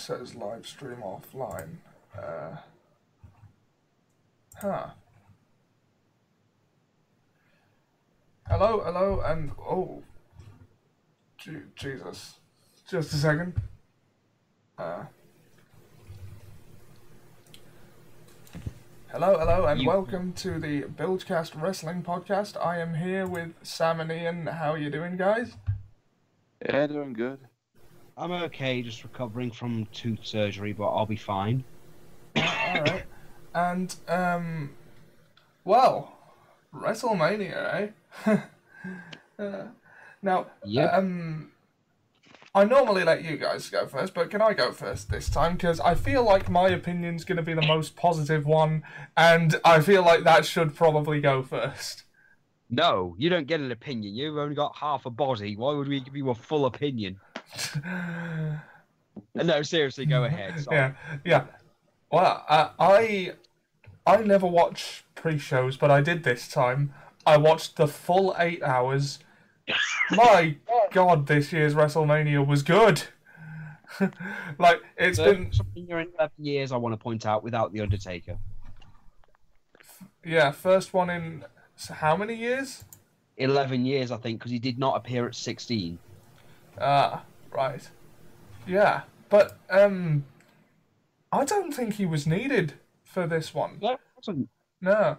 says live stream offline. Huh. Hello, and oh, Jesus. Just a second. Hello, and welcome to the Bilgecast Wrestling Podcast. I am here with Sam and Ian. How are you doing, guys? Yeah, doing good. I'm okay, just recovering from tooth surgery, but I'll be fine. Alright. And, well, WrestleMania, eh? Now, Yep. I normally let you guys go first, but can I go first this time? Because I feel like my opinion's going to be the most positive one, and I feel like that should probably go first. No, you don't get an opinion. You've only got half a body. Why would we give you a full opinion? No, seriously, go ahead. Sorry. Yeah. Well, I never watch pre-shows, but I did this time. I watched the full 8 hours. My God, this year's WrestleMania was good. Like, it's been... Something in 11 years, I want to point out, without The Undertaker. Yeah, first one in... how many years? 11 years, I think, because he did not appear at 16. Ah, right. Yeah, but, I don't think he was needed for this one. No, it wasn't. No,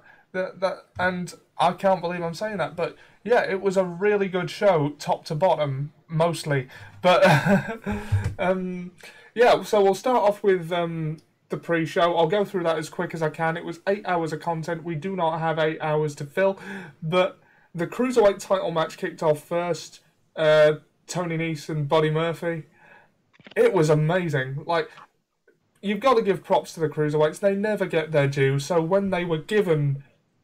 and I can't believe I'm saying that, but yeah, it was a really good show, top to bottom, mostly. But yeah, so we'll start off with the pre-show. I'll go through that as quick as I can. It was 8 hours of content. We do not have 8 hours to fill, but the Cruiserweight title match kicked off first. Tony Nese and Buddy Murphy. It was amazing. Like, you've got to give props to the Cruiserweights. They never get their due. So when they were given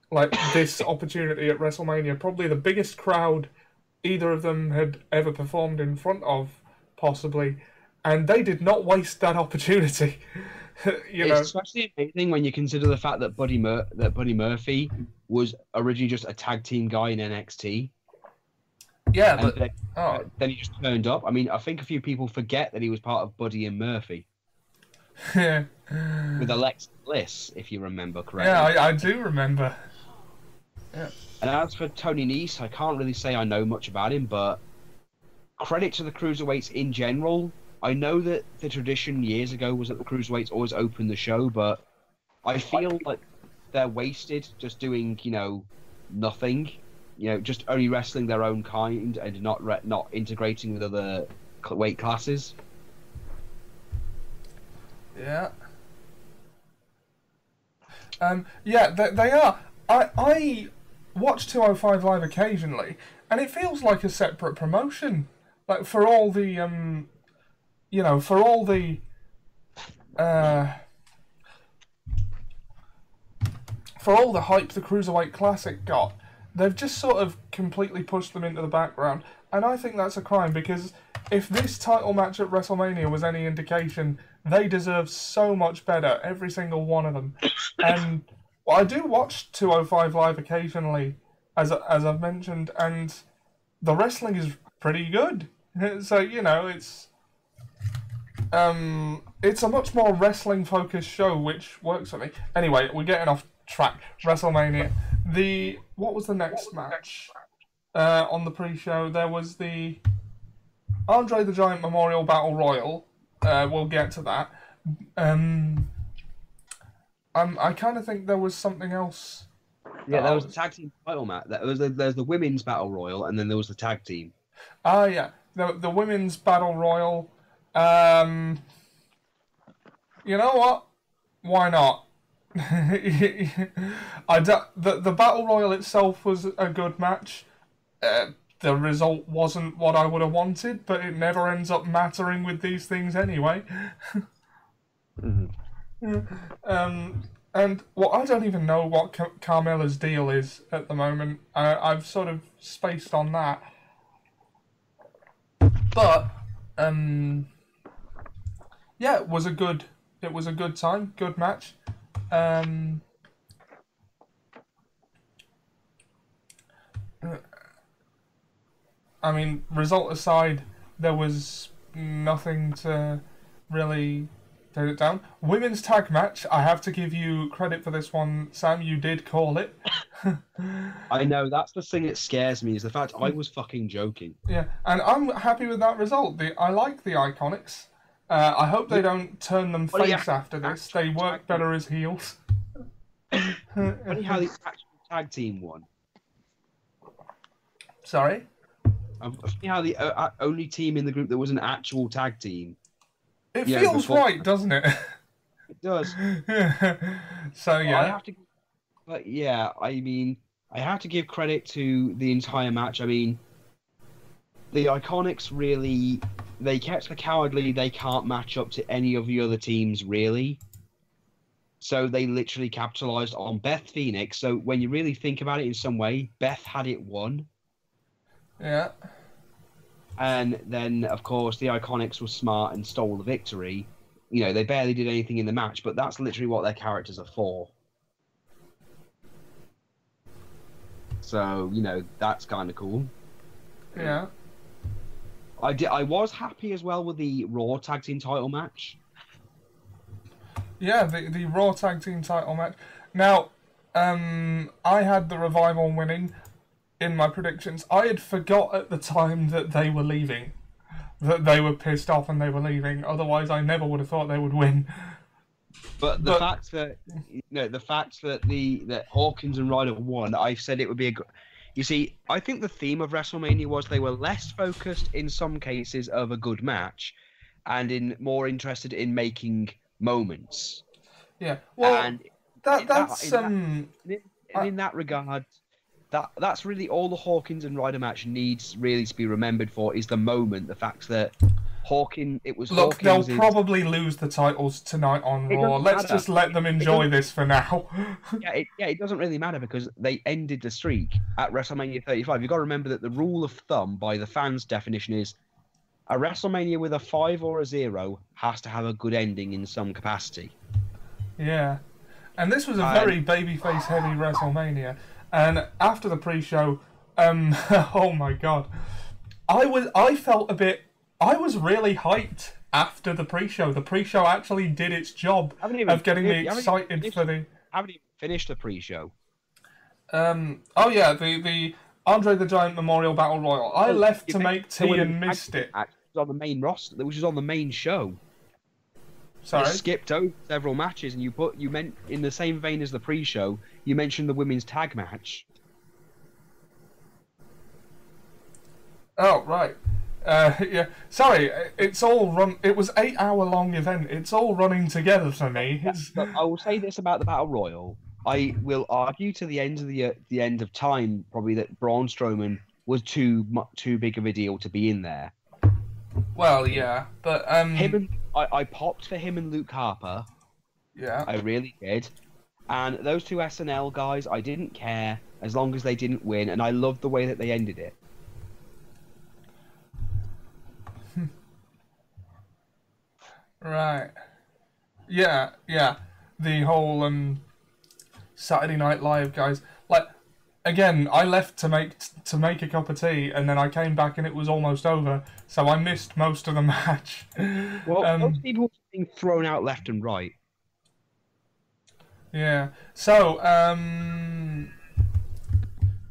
like this opportunity at WrestleMania, probably the biggest crowd either of them had ever performed in front of, possibly, and they did not waste that opportunity. It's especially amazing when you consider the fact that Buddy Murphy was originally just a tag team guy in NXT. Yeah, and but then he just turned up. I mean, I think a few people forget that he was part of Buddy and Murphy. Yeah. With Alexa Bliss, if you remember correctly. Yeah, I do remember. Yeah. And as for Tony Nese, I can't really say I know much about him, but credit to the Cruiserweights in general. I know that the tradition years ago was that the Cruiserweights always opened the show, but I feel like they're wasted just doing, nothing. Just only wrestling their own kind and not integrating with other weight classes. Yeah. Yeah, they are. I watch 205 Live occasionally, and it feels like a separate promotion. Like, for all the, for all the, hype the Cruiserweight Classic got, they've just sort of completely pushed them into the background. And I think that's a crime, because if this title match at WrestleMania was any indication, they deserve so much better, every single one of them. And I do watch 205 Live occasionally, as I've mentioned, and the wrestling is pretty good. So, it's a much more wrestling-focused show, which works for me. Anyway, we're getting off track. WrestleMania. What was the next match? On the pre-show, there was the Andre the Giant Memorial Battle Royal. We'll get to that. I kind of think there was something else. Yeah, there was a tag team title match. There's the women's battle royal, and then there was the tag team. Ah, yeah, the women's battle royal. You know what? Why not? The battle royal itself was a good match. The result wasn't what I would have wanted, but it never ends up mattering with these things anyway. And well, I don't even know what Carmella's deal is at the moment. I've sort of spaced on that. But yeah, it was a good time, good match. I mean, result aside, there was nothing to really did it down. Women's tag match, I have to give you credit for this one, Sam. You did call it. I know, that's the thing that scares me, is the fact I was fucking joking. Yeah, and I'm happy with that result. I like the Iconics. I hope they don't turn them face after this. They work better as heels. Funny how the actual tag team won. Sorry? Funny how the only team in the group that was an actual tag team. It feels right, doesn't it? It does. So, yeah. I have to, but yeah, I mean, I have to give credit to the entire match. I mean, the Iconics really, they kept the cowardly, they can't match up to any of the other teams, really. So they literally capitalized on Beth Phoenix. So when you really think about it in some way, Beth had it won. Yeah. And then, of course, the Iconics were smart and stole the victory. You know, they barely did anything in the match, but that's literally what their characters are for. So, you know, that's kind of cool. Yeah. I was happy as well with the Raw Tag Team title match. Yeah, the Raw Tag Team title match. Now, I had the Revival winning in my predictions. I had forgot at the time that they were leaving. That they were pissed off and they were leaving. Otherwise, I never would have thought they would win. But the fact that, you know, that Hawkins and Ryder won, I said it would be a good... You see, I think the theme of WrestleMania was they were less focused in some cases of a good match and more interested in making moments. Yeah, well, and in that regard, that's really all the Hawkins and Ryder match needs really to be remembered for, is the moment, the fact that Hawkins... Look, they'll probably lose the titles tonight on Raw. Let's just let them enjoy this for now. It doesn't really matter because they ended the streak at WrestleMania 35. You've got to remember that the rule of thumb by the fans' definition is a WrestleMania with a 5 or a 0 has to have a good ending in some capacity. Yeah. And this was a very babyface heavy WrestleMania. And after the pre-show, oh my god. I was really hyped after the pre-show. The pre-show actually did its job of getting me excited for the... Haven't even finished the pre-show. Oh yeah, the Andre the Giant Memorial Battle Royal. I left to make tea and missed it. On the main roster, which was on the main show. Sorry? You skipped over several matches, and you meant in the same vein as the pre-show. You mentioned the women's tag match. Oh right. Yeah, sorry. It's all run. It was 8-hour long event. It's all running together for me. But I will say this about the Battle Royal. I will argue to the end of the end of time, probably, that Braun Strowman was too big of a deal to be in there. Well, yeah, but I popped for him and Luke Harper. Yeah, I really did. And those two SNL guys, I didn't care as long as they didn't win, and I loved the way that they ended it. Right. Yeah. The whole Saturday Night Live guys. Like, again, I left to make a cup of tea, and then I came back and it was almost over, so I missed most of the match. Well, most people were being thrown out left and right. Yeah. So,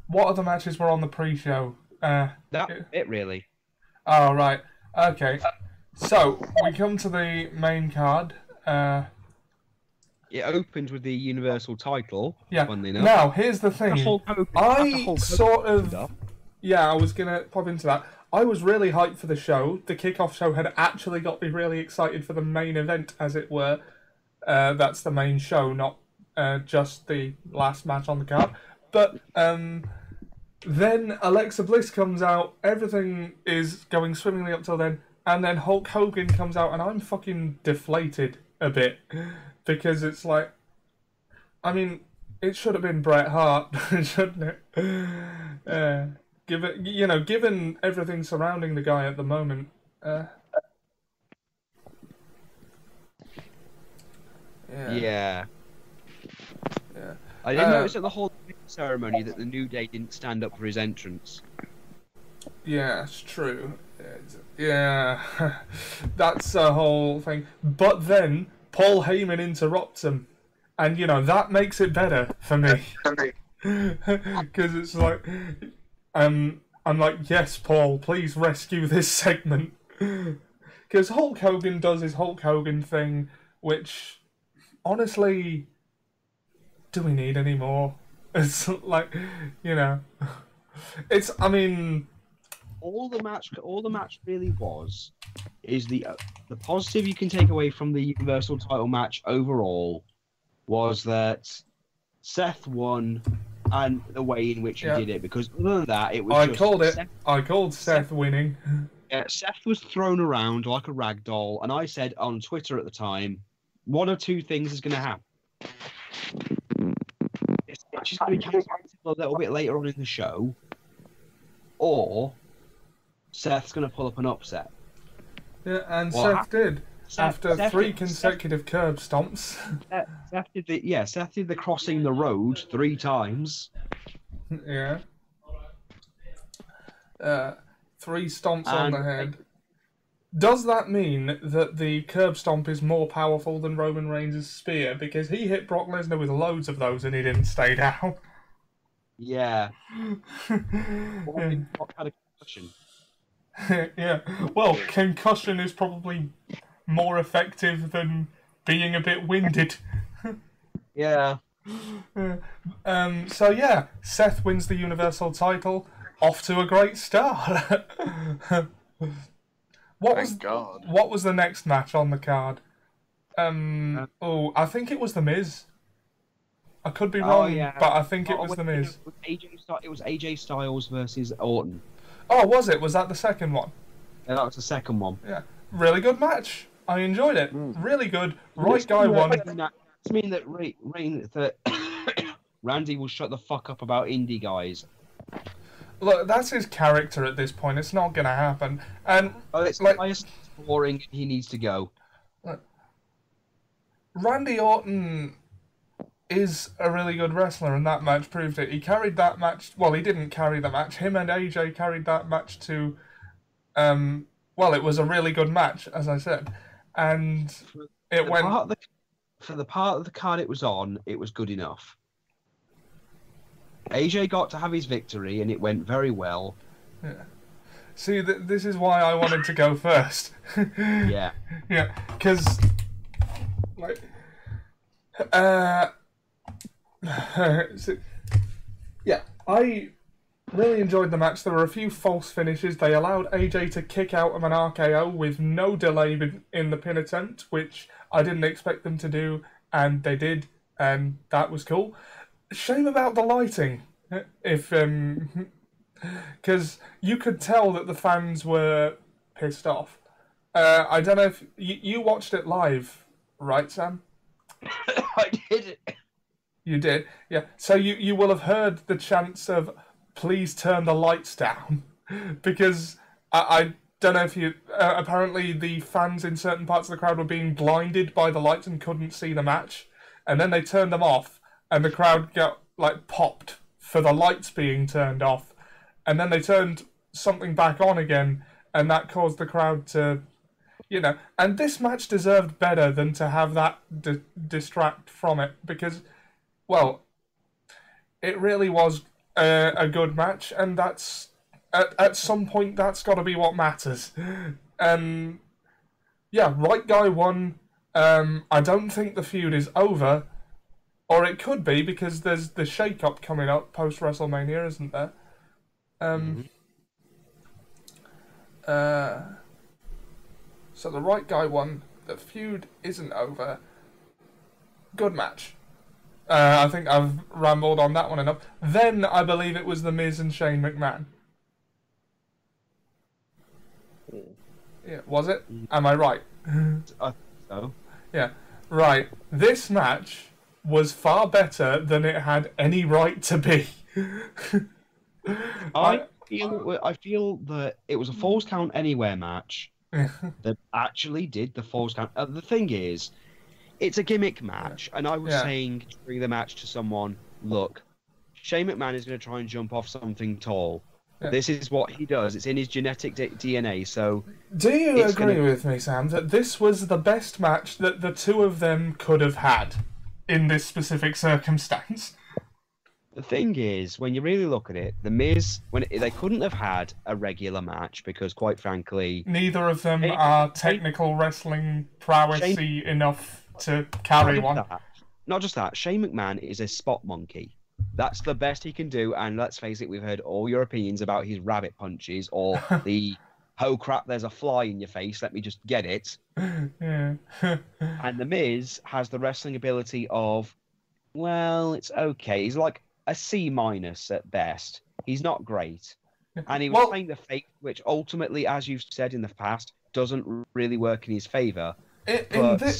what other matches were on the pre-show? It really. Oh, right. Okay. So, we come to the main card. It opened with the Universal title. Yeah. Enough. Now, here's the thing. I was going to pop into that. I was really hyped for the show. The kickoff show had actually got me really excited for the main event, as it were. That's the main show, not just the last match on the card. But then Alexa Bliss comes out. Everything is going swimmingly up till then. And then Hulk Hogan comes out, and I'm fucking deflated a bit. Because it's like... I mean, it should have been Bret Hart, shouldn't it? Given everything surrounding the guy at the moment... Yeah. I didn't notice at the whole ceremony that the New Day didn't stand up for his entrance. Yeah, it's true. Yeah, that's a whole thing. But then Paul Heyman interrupts him, and that makes it better for me. Because it's like, I'm like, yes, Paul, please rescue this segment. Because Hulk Hogan does his Hulk Hogan thing, which, honestly, do we need any more? It's like, it's, I mean... All the match really is the positive you can take away from the Universal title match overall was that Seth won and the way in which he did it, because other than that, it was I called Seth winning. Seth was thrown around like a rag doll, and I said on Twitter at the time, one of two things is going to happen. She's going to be cancelled a little bit later on in the show, or Seth's going to pull up an upset. Yeah, and Seth did. After three consecutive curb stomps. Seth did the crossing the road 3 times. Yeah. 3 stomps on the head. Does that mean that the curb stomp is more powerful than Roman Reigns' spear? Because he hit Brock Lesnar with loads of those and he didn't stay down. Yeah. Brock had a concussion. Yeah. Well, concussion is probably more effective than being a bit winded. Yeah. So yeah, Seth wins the Universal title. Off to a great start. What was the next match on the card? I think it was The Miz. I could be wrong, but I think it was The Miz. It was AJ Styles versus Orton. Oh, was it? Was that the second one? Yeah, that was the second one. Yeah, really good match. I enjoyed it. Really good. Right guy won. Does mean that Randy will shut the fuck up about indie guys? Look, that's his character at this point. It's not gonna happen. And it's boring. He needs to go. Randy Orton is a really good wrestler, and that match proved it. He carried that match. Well, he didn't carry the match. Him and AJ carried that match to. Well, it was a really good match, as I said, and it went. For the part of the card it was on, it was good enough. AJ got to have his victory, and it went very well. Yeah. See, this is why I wanted to go first. Yeah. Yeah, because, like, yeah, I really enjoyed the match. There were a few false finishes. They allowed AJ to kick out of an RKO with no delay in the pin attempt, which I didn't expect them to do, and they did, and that was cool. Shame about the lighting, because you could tell that the fans were pissed off. I don't know if you watched it live, right, Sam? I did. You did, yeah. So you will have heard the chants of "Please turn the lights down," because I don't know if you. Apparently, the fans in certain parts of the crowd were being blinded by the lights and couldn't see the match, and then they turned them off. And the crowd got, popped for the lights being turned off. And then they turned something back on again, and that caused the crowd to, And this match deserved better than to have that distract from it, because, well, it really was a good match, and that's, at some point, that's got to be what matters. Yeah, right guy won. I don't think the feud is over. Or it could be, because there's the shake-up coming up post-Wrestlemania, isn't there? So the right guy won. The feud isn't over. Good match. I think I've rambled on that one enough. Then I believe it was The Miz and Shane McMahon. Yeah, was it? Am I right? So. Yeah, right. This match was far better than it had any right to be. I feel that it was a Falls Count Anywhere match that actually did the Falls Count. The thing is, it's a gimmick match, and I was saying during the match to someone, look, Shane McMahon is going to try and jump off something tall. Yeah. This is what he does. It's in his genetic DNA. So, Do you agree with me, Sam, that this was the best match that the two of them could have had in this specific circumstance? the thing is, when you really look at it, The Miz, they couldn't have had a regular match because, quite frankly, Neither of them Shane- are technical wrestling prowessy enough to carry one. Not just that, Shane McMahon is a spot monkey. That's the best he can do, and let's face it, we've heard all your opinions about his rabbit punches or the oh crap, there's a fly in your face, let me just get it. Yeah. And The Miz has the wrestling ability of, well, it's okay. He's like a C- at best. He's not great. And he was playing the fake, which ultimately, as you've said in the past, doesn't really work in his favour.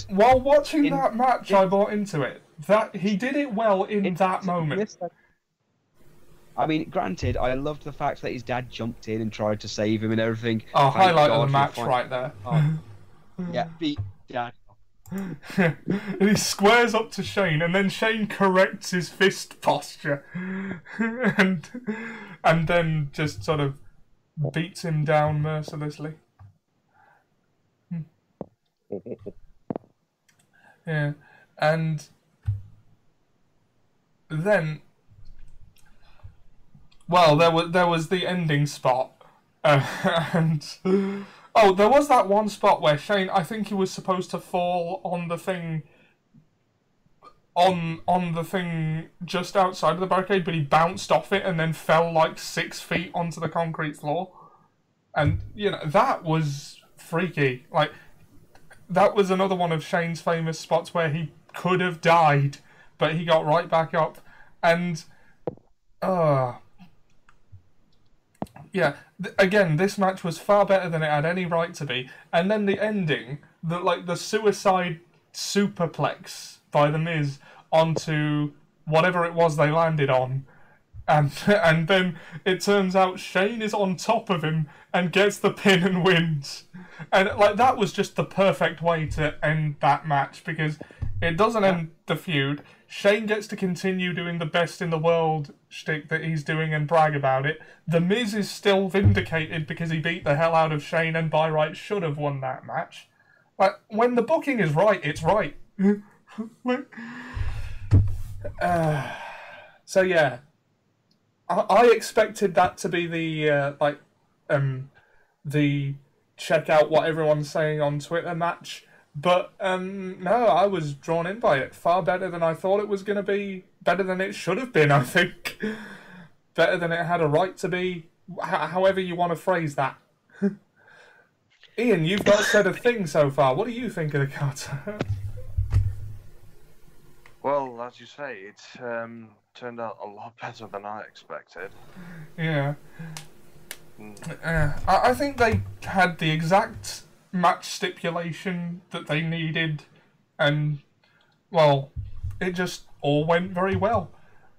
While watching that match, I bought into it. That he did it well in that moment. I mean, granted, I loved the fact that his dad jumped in and tried to save him and everything. Oh, highlight of the match right there. Oh, yeah, beat dad. He squares up to Shane, and then Shane corrects his fist posture, and then just sort of beats him down mercilessly. Yeah, and then, well, there was the ending spot, and there was that one spot where Shane, I think he was supposed to fall on the thing, on the thing just outside of the barricade, but he bounced off it and then fell like 6 feet onto the concrete floor, and that was freaky. Like, that was another one of Shane's famous spots where he could have died, but he got right back up. And, yeah, again, this match was far better than it had any right to be. And then the ending, the suicide superplex by The Miz onto whatever it was they landed on. And then it turns out Shane is on top of him and gets the pin and wins. And that was just the perfect way to end that match, because it doesn't end the feud. Shane gets to continue doing the best in the world shtick that he's doing and brag about it. The Miz is still vindicated because he beat the hell out of Shane and by right should have won that match. When the booking is right, it's right. So yeah. I expected that to be the check out what everyone's saying on Twitter match, but no, I was drawn in by it. Far better than I thought it was going to be. Better than it should have been, I think. Better than it had a right to be. However you want to phrase that. Ian, you've not said a thing so far. What do you think of the card? Well, as you say, it's turned out a lot better than I expected. Yeah. I think they had the exact match stipulation that they needed, and, well, it just all went very well.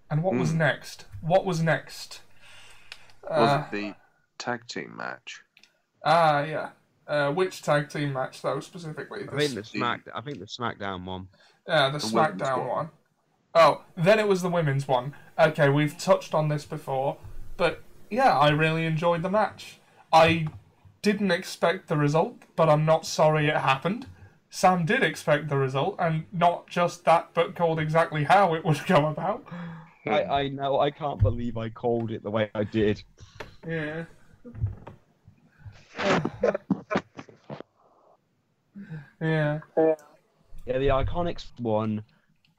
And what was next? What was next? Was it the tag team match? Yeah. Which tag team match, though, specifically? I think the SmackDown one. Yeah, the SmackDown one. Oh, then it was the women's one. Okay, we've touched on this before, but yeah, I really enjoyed the match. I didn't expect the result, but I'm not sorry it happened. Sam did expect the result, and not just that, but called exactly how it would come about. I know, I can't believe I called it the way I did. Yeah. Yeah. Yeah, the Iconics one,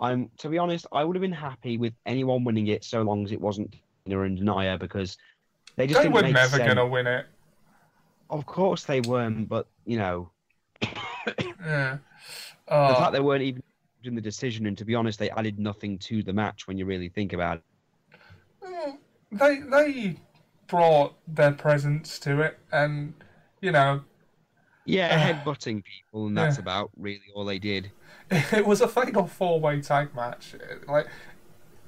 to be honest, I would have been happy with anyone winning it so long as it wasn't Tina and Nia, because they just didn't were make never sense. going to win it. Of course they weren't, but, Yeah. the fact they weren't even in the decision, and to be honest, they added nothing to the match when you really think about it. They brought their presence to it, and, Yeah, headbutting people, and that's about really all they did. It was a fatal four-way tag match.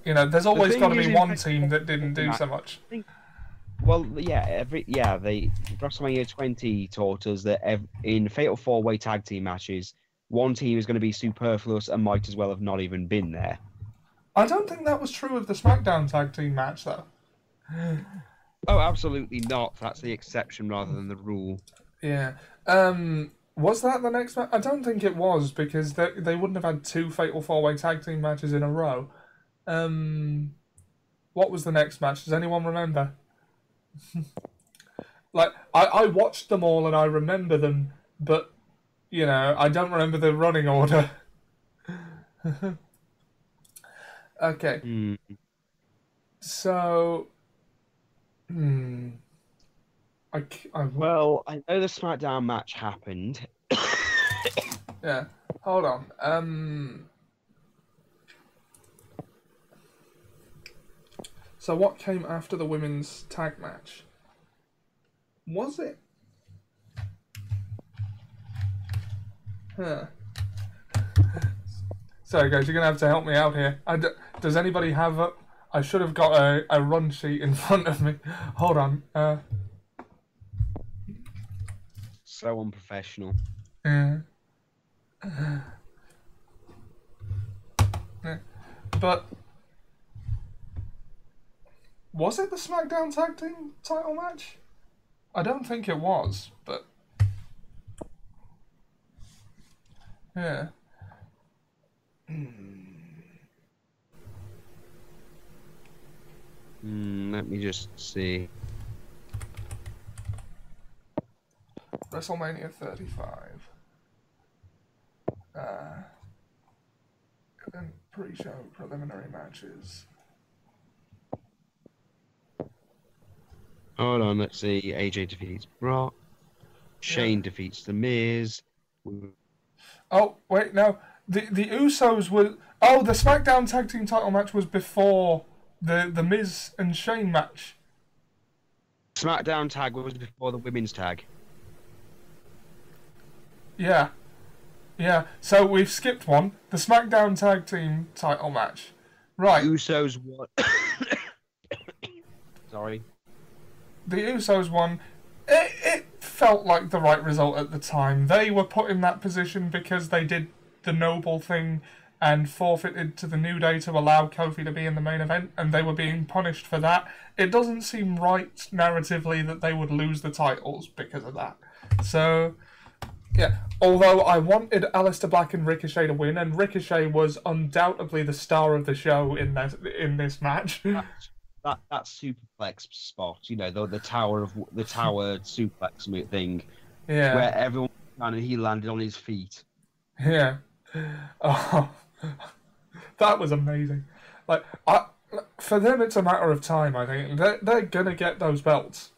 There's always got to be one team that didn't do so much. Well, yeah, the WrestleMania 20 taught us that in fatal four-way tag team matches, one team is going to be superfluous and might as well have not even been there. I don't think that was true of the SmackDown tag team match, though. Oh, absolutely not. That's the exception rather than the rule. Yeah. Was that the next match? I don't think it was, because they wouldn't have had 2 Fatal 4-Way Tag Team matches in a row. What was the next match? Does anyone remember? Like, I watched them all and I remember them, but, you know, I don't remember the running order. Okay. So... Well, I know the SmackDown match happened. Yeah. Hold on. So what came after the women's tag match? Was it? Huh. Sorry guys, you're going to have to help me out here. Does anybody have I should have got a run sheet in front of me. Hold on. So unprofessional. Yeah. But was it the SmackDown Tag Team title match? I don't think it was, but yeah. Let me just see. WrestleMania 35. Then pre-show preliminary matches. Hold on, let's see. AJ defeats Brock. Shane defeats The Miz. Oh, wait, no. The Usos were... Oh, the SmackDown Tag Team title match was before the Miz and Shane match. SmackDown tag was before the women's tag. Yeah. Yeah, so we've skipped one. The SmackDown Tag Team title match. Right. Usos won. Sorry. The Usos won. It felt like the right result at the time. They were put in that position because they did the noble thing and forfeited to the New Day to allow Kofi to be in the main event, and they were being punished for that. It doesn't seem right narratively that they would lose the titles because of that. So... yeah, although I wanted Aleister Black and Ricochet to win, and Ricochet was undoubtedly the star of the show in this match. That superplex spot, you know, the tower suplex thing, Yeah, where everyone ran and he landed on his feet. Yeah, oh, that was amazing. Like, for them, it's a matter of time. I think they're gonna get those belts.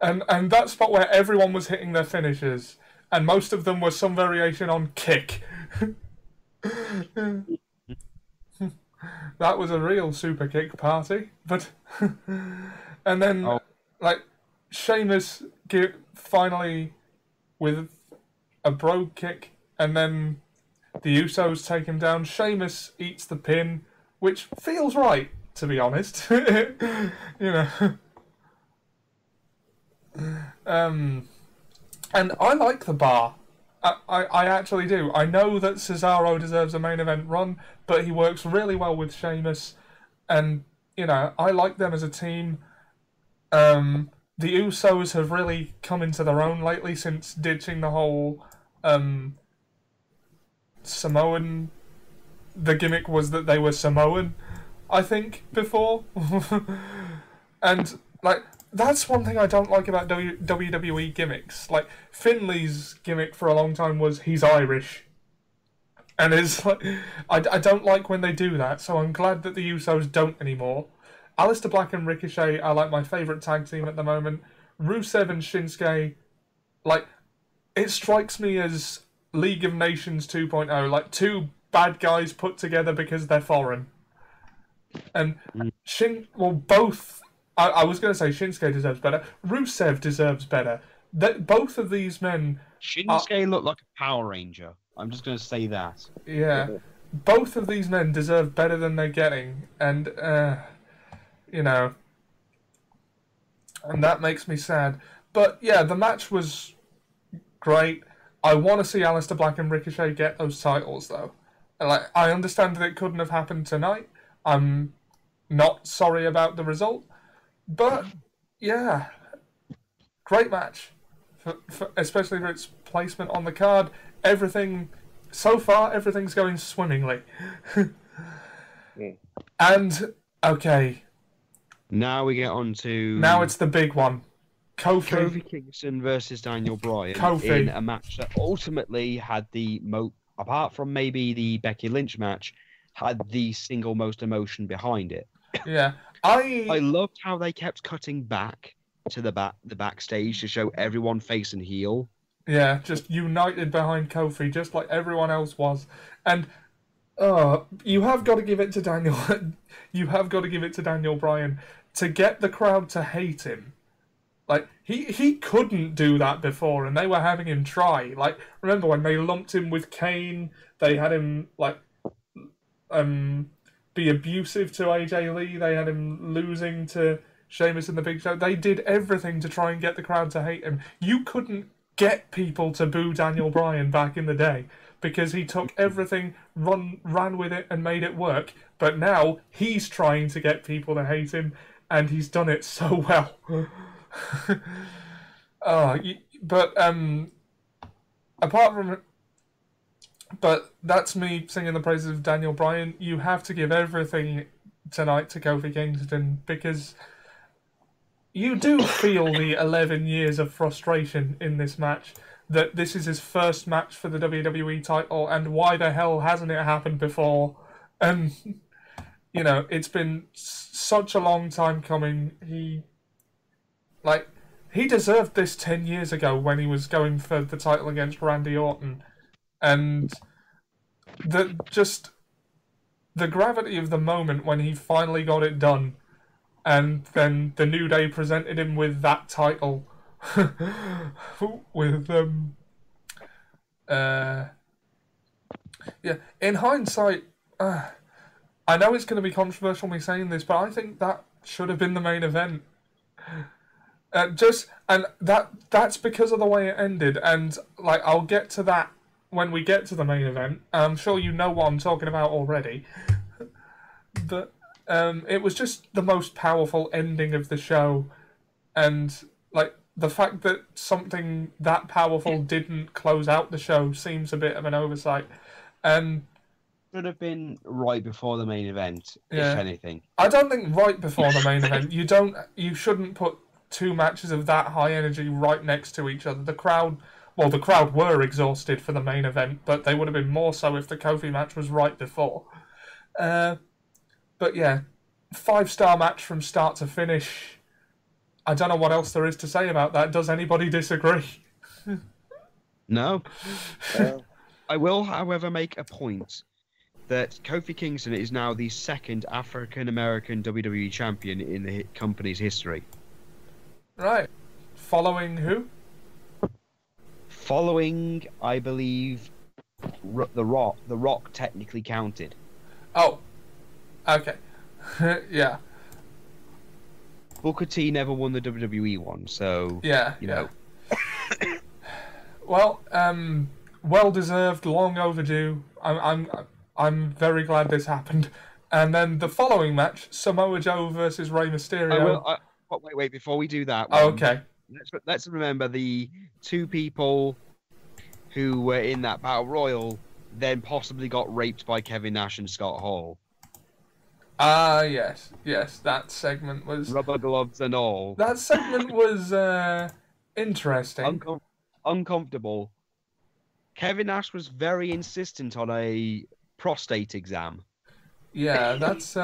And that spot where everyone was hitting their finishes, and most of them were some variation on kick. That was a real super kick party. But and then like Sheamus finally with a brogue kick, and then the Usos take him down. Sheamus eats the pin, which feels right, to be honest. You know. And I like the bar. I actually do. I know that Cesaro deserves a main event run, but he works really well with Sheamus, and you know, I like them as a team. The Usos have really come into their own lately since ditching the whole Samoan. The gimmick was that they were Samoan, I think, before. And like, that's one thing I don't like about WWE gimmicks. Like, Finley's gimmick for a long time was he's Irish. And it's like, I don't like when they do that, so I'm glad that the Usos don't anymore. Aleister Black and Ricochet are like my favourite tag team at the moment. Rusev and Shinsuke, like, it strikes me as League of Nations 2.0, like two bad guys put together because they're foreign. And both... I was going to say Shinsuke deserves better. Rusev deserves better. Both of these men... Shinsuke looked like a Power Ranger. I'm just going to say that. Yeah. Both of these men deserve better than they're getting. And, you know... And that makes me sad. But, yeah, the match was great. I want to see Aleister Black and Ricochet get those titles, though. Like, I understand that it couldn't have happened tonight. I'm not sorry about the result. But yeah, great match, especially for its placement on the card. So far, everything's going swimmingly. And okay, Now we get on to now it's the big one. Kofi Kingston versus Daniel Bryan in a match that ultimately had apart from maybe the Becky Lynch match, had the single most emotion behind it. Yeah, I loved how they kept cutting back to the backstage to show everyone face and heel. Yeah, just united behind Kofi, just like everyone else was. And you have got to give it to Daniel. You have got to give it to Daniel Bryan to get the crowd to hate him. Like he couldn't do that before, and they were having him try. Like, remember when they lumped him with Kane? They had him be abusive to AJ Lee. They had him losing to Sheamus in the Big Show. They did everything to try and get the crowd to hate him. You couldn't get people to boo Daniel Bryan back in the day because he took everything, ran with it, and made it work. But now he's trying to get people to hate him, and he's done it so well. But that's me singing the praises of Daniel Bryan. You have to give everything tonight to Kofi Kingston because you do feel the 11 years of frustration in this match, that this is his first match for the WWE title, and why the hell hasn't it happened before? And, it's been such a long time coming. He deserved this 10 years ago when he was going for the title against Randy Orton. And the gravity of the moment when he finally got it done, and then the New Day presented him with that title, with in hindsight, I know it's going to be controversial me saying this, but I think that should have been the main event. That's because of the way it ended, and I'll get to that when we get to the main event. I'm sure you know what I'm talking about already. But it was just the most powerful ending of the show, and the fact that something that powerful didn't close out the show seems a bit of an oversight. And should have been right before the main event, if anything. I don't think right before the main event. You shouldn't put two matches of that high energy right next to each other. The crowd were exhausted for the main event, but they would have been more so if the Kofi match was right before. But yeah, 5-star match from start to finish. I don't know what else there is to say about that. Does anybody disagree? No. I will, however, make a point that Kofi Kingston is now the second African-American WWE champion in the company's history. Right. Following who? Following, I believe, The Rock. The Rock technically counted. Oh. Okay. Yeah. Booker T never won the WWE one, so... Yeah, you know. Well, well deserved, long overdue. I'm very glad this happened. And then the following match, Samoa Joe versus Rey Mysterio. Wait, before we do that, okay. Let's remember the two people who were in that Battle Royal then possibly got raped by Kevin Nash and Scott Hall. Yes, that segment was... Rubber gloves and all. That segment was interesting. Uncomfortable. Kevin Nash was very insistent on a prostate exam. Yeah, that's...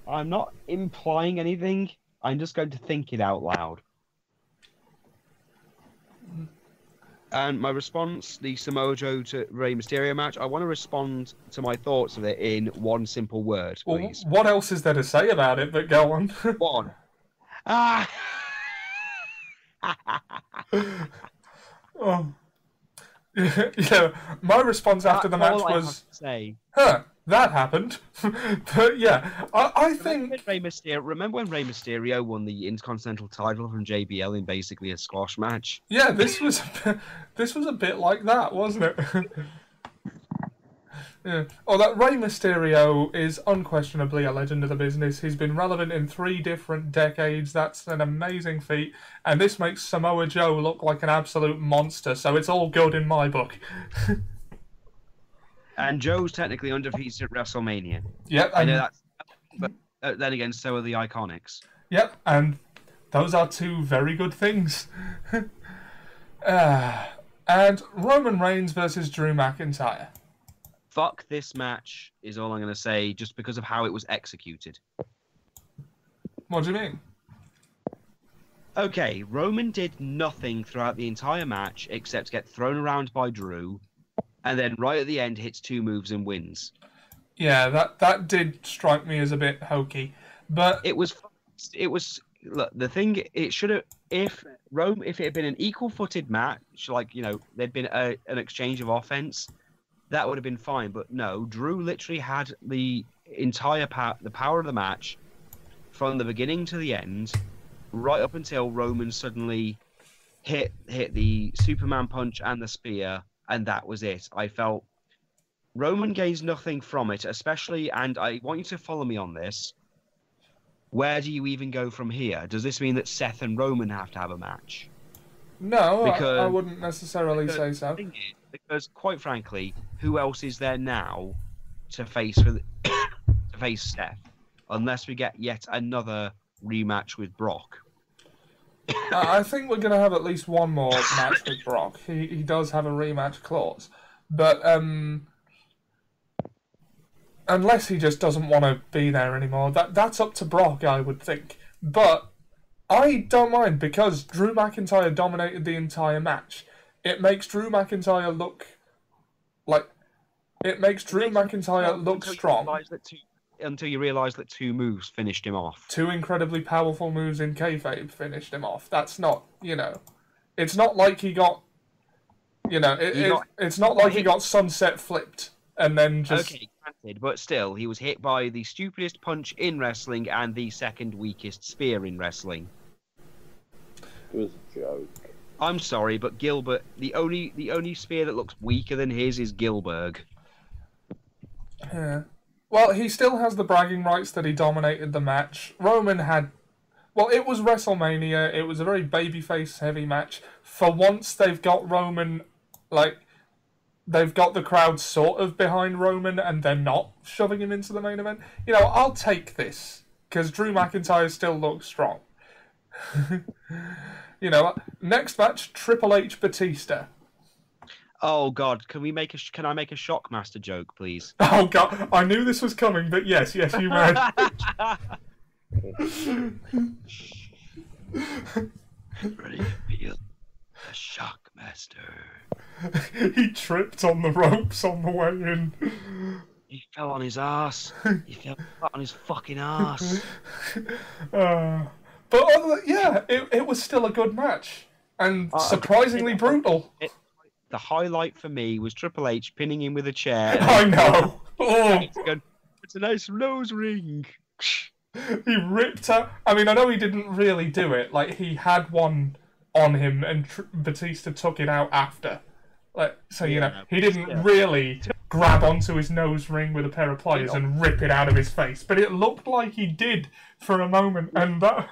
I'm not implying anything. I'm just going to think it out loud. And my response, the Samoa Joe to Rey Mysterio match, I want to respond to my thoughts of it in one simple word, please. Well, what else is there to say about it, but go on. One. Ah! Oh. Yeah, my response after the match was... that happened. But yeah, I think... Remember when Rey Mysterio won the Intercontinental title from JBL in basically a squash match? Yeah, this was a bit like that, wasn't it? Yeah. Oh, that Rey Mysterio is unquestionably a legend of the business. He's been relevant in 3 different decades. That's an amazing feat. And this makes Samoa Joe look like an absolute monster, so it's all good in my book. And Joe's technically undefeated at WrestleMania. Yep. I know that's... But then again, so are the Iconics. Yep, and those are 2 very good things. And Roman Reigns versus Drew McIntyre. Fuck this match is all I'm going to say, just because of how it was executed. What do you mean? Okay, Roman did nothing throughout the entire match except get thrown around by Drew, and then right at the end hits 2 moves and wins. Yeah, that did strike me as a bit hokey, but it was look, the thing it should have if it had been an equal-footed match, like there'd been an exchange of offense, that would have been fine. But no, Drew literally had the entire the power of the match from the beginning to the end, right up until Roman suddenly hit the Superman punch and the spear, and that was it. I felt Roman gains nothing from it, especially, and I want you to follow me on this. Where do you even go from here? Does this mean that Seth and Roman have to have a match? No, I wouldn't necessarily say so. Because, quite frankly, who else is there now to face Seth, unless we get yet another rematch with Brock? I think we're going to have at least one more match with Brock. He does have a rematch clause, but unless he just doesn't want to be there anymore, that's up to Brock, I would think. But I don't mind, because Drew McIntyre dominated the entire match. It makes Drew McIntyre look like... It makes Drew McIntyre look strong. Until you realise that 2 moves finished him off. 2 incredibly powerful moves in kayfabe finished him off. That's not, It's not like he got... It's not like he got sunset flipped and then just... Okay, granted, but still, he was hit by the stupidest punch in wrestling and the second weakest spear in wrestling. It was a joke. I'm sorry, but Gilbert, the only spear that looks weaker than his is Gilberg. Yeah. Well, he still has the bragging rights that he dominated the match. Roman had... Well, it was WrestleMania. It was a very babyface heavy match. For once, they've got Roman, they've got the crowd sort of behind Roman, and they're not shoving him into the main event. I'll take this, because Drew McIntyre still looks strong. Next match, Triple H Batista. Oh God, can I make a Shockmaster joke, please? Oh God, I knew this was coming, but yes, you may. Ready to feel the Shockmaster. He tripped on the ropes on the way in. He fell on his ass. He fell flat on his fucking ass. But it was still a good match and surprisingly brutal. The highlight for me was Triple H pinning him with a chair. I know. Oh. It's a nice nose ring. He ripped her. I mean, I know he didn't really do it. He had one on him, and Batista took it out after. He didn't really grab onto his nose ring with a pair of pliers and rip it out of his face. But it looked like he did for a moment, and that...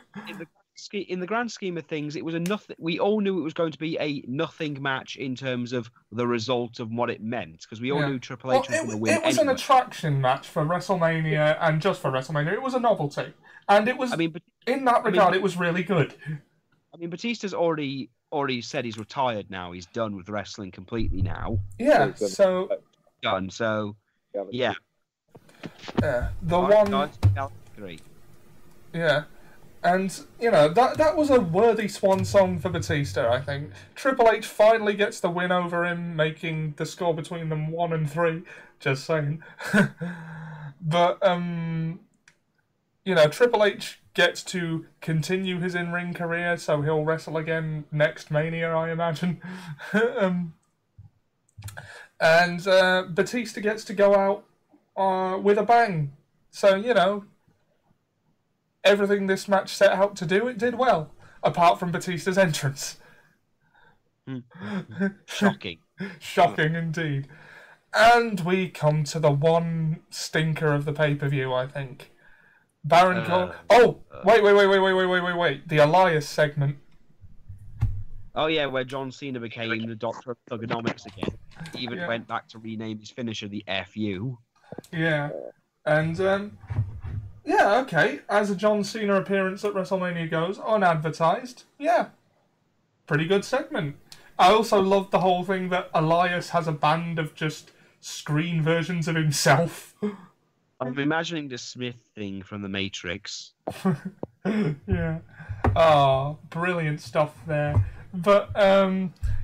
In the grand scheme of things, it was a nothing. We all knew it was going to be a nothing match in terms of the result of what it meant, because we all knew Triple H was going to win. It was an attraction match for WrestleMania, and just for WrestleMania, it was a novelty, and it was. In that regard, it was really good. I mean, Batista's already said he's retired now. He's done with wrestling completely now. Yeah. So. Done. So. Yeah. Yeah. The one. Yeah. And, that was a worthy swan song for Batista, I think. Triple H finally gets the win over him, making the score between them 1-3. Just saying. But, Triple H gets to continue his in-ring career, so he'll wrestle again next Mania, I imagine. And Batista gets to go out with a bang. So, everything this match set out to do, it did well, apart from Batista's entrance. Shocking. Shocking indeed. And we come to the one stinker of the pay-per-view, I think. Baron Corbin. Wait. The Elias segment. Oh yeah, where John Cena became the Doctor of Thugonomics again. He even went back to rename his finisher the FU. Yeah. And, yeah, okay. As a John Cena appearance at WrestleMania goes, unadvertised, yeah. Pretty good segment. I also loved the whole thing that Elias has a band of just screen versions of himself. I'm imagining the Smith thing from The Matrix. Yeah. Ah, brilliant stuff there. But,